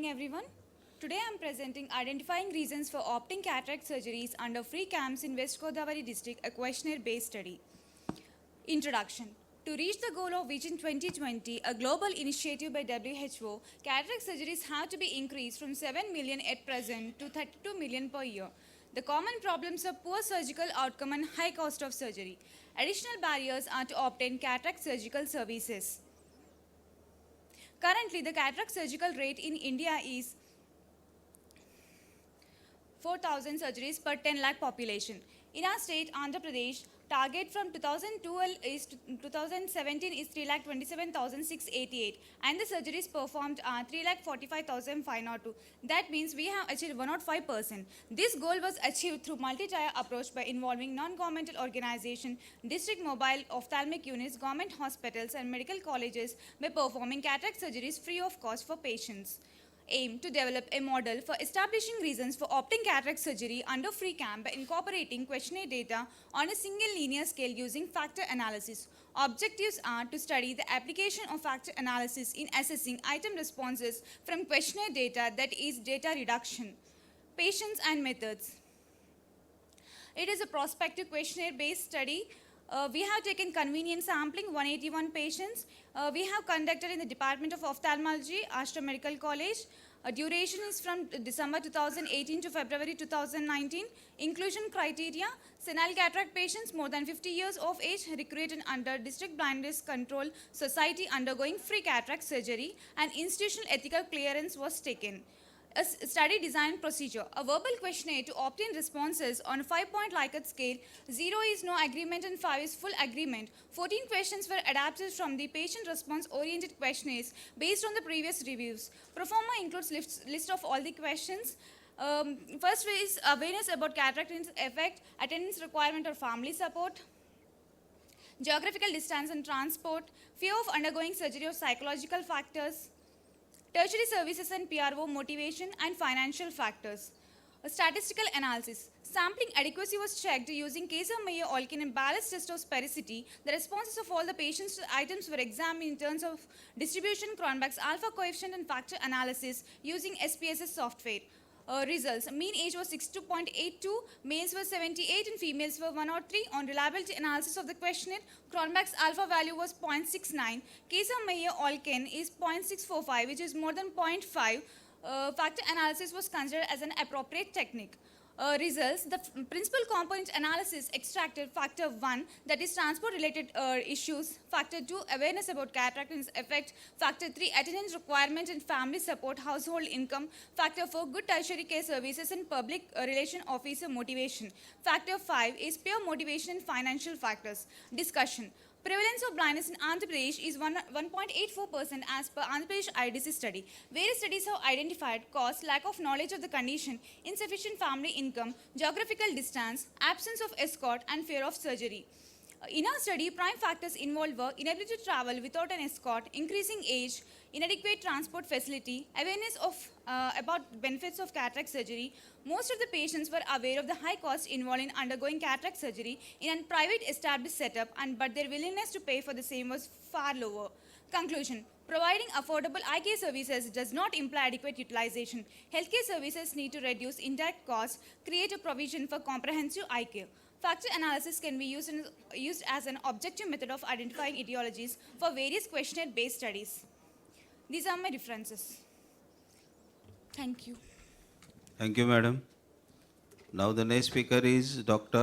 morning, everyone. Today I am presenting Identifying Reasons for Opting Cataract Surgeries under Free Camps in West Godavari District, a questionnaire-based study. Introduction. To reach the goal of Vision 2020, a global initiative by WHO, cataract surgeries have to be increased from 7 million at present to 32 million per year. The common problems are poor surgical outcome and high cost of surgery. Additional barriers are to obtain cataract surgical services. Currently, the cataract surgical rate in India is 4,000 surgeries per 10 lakh population. In our state, Andhra Pradesh, target from 2012 is to 2017 is 3,27,688 and the surgeries performed are 3,45,502. That means we have achieved 105%. This goal was achieved through multi-tier approach by involving non-governmental organizations, district mobile ophthalmic units, government hospitals and medical colleges by performing cataract surgeries free of cost for patients. Aim to develop a model for establishing reasons for opting cataract surgery under free camp by incorporating questionnaire data on a single linear scale using factor analysis. Objectives are to study the application of factor analysis in assessing item responses from questionnaire data, that is data reduction. Patients and methods. It is a prospective questionnaire-based study. We have taken convenient sampling, 181 patients. We have conducted in the Department of Ophthalmology, Ashram Medical College. Duration is from December 2018 to February 2019. Inclusion criteria: senile cataract patients more than 50 years of age, recruited under District Blindness Control Society undergoing free cataract surgery, and institutional ethical clearance was taken. A study design procedure: a verbal questionnaire to obtain responses on a 5-point Likert scale. 0 is no agreement and 5 is full agreement. 14 questions were adapted from the patient response oriented questionnaires based on the previous reviews. Proforma includes list of all the questions. First is awareness about cataract effect, attendance requirement or family support, geographical distance and transport, fear of undergoing surgery or psychological factors, tertiary services and PRO motivation, and financial factors. A statistical analysis. Sampling adequacy was checked using Kaiser-Meyer-Olkin and Ballas test of sphericity. The responses of all the patients to items were examined in terms of distribution, Cronbach's alpha coefficient, and factor analysis using SPSS software. Results. Mean age was 62.82, males were 78 and females were 103. On reliability analysis of the questionnaire, Cronbach's alpha value was 0.69. Kaiser-Meyer-Olkin is 0.645, which is more than 0.5. Factor analysis was considered as an appropriate technique. Results. The principal component analysis extracted factor 1, that is transport related issues, factor 2, awareness about cataract and its effect, factor 3, attendance requirement and family support, household income, factor 4, good tertiary care services and public relation officer motivation, factor 5 is peer motivation and financial factors. Discussion. Prevalence of blindness in Andhra Pradesh is 1.84% as per Andhra Pradesh IDC study. Various studies have identified cause, lack of knowledge of the condition, insufficient family income, geographical distance, absence of escort, and fear of surgery. In our study, prime factors involved were inability to travel without an escort, increasing age, inadequate transport facility, awareness of about benefits of cataract surgery. Most of the patients were aware of the high cost involved in undergoing cataract surgery in a private established setup, but their willingness to pay for the same was far lower. Conclusion. Providing affordable eye care services does not imply adequate utilization. Healthcare services need to reduce indirect costs, create a provision for comprehensive eye care. Factor analysis can be used as an objective method of identifying etiologies for various questionnaire-based studies. These are my references. Thank you. Thank you, madam. Now the next speaker is Dr.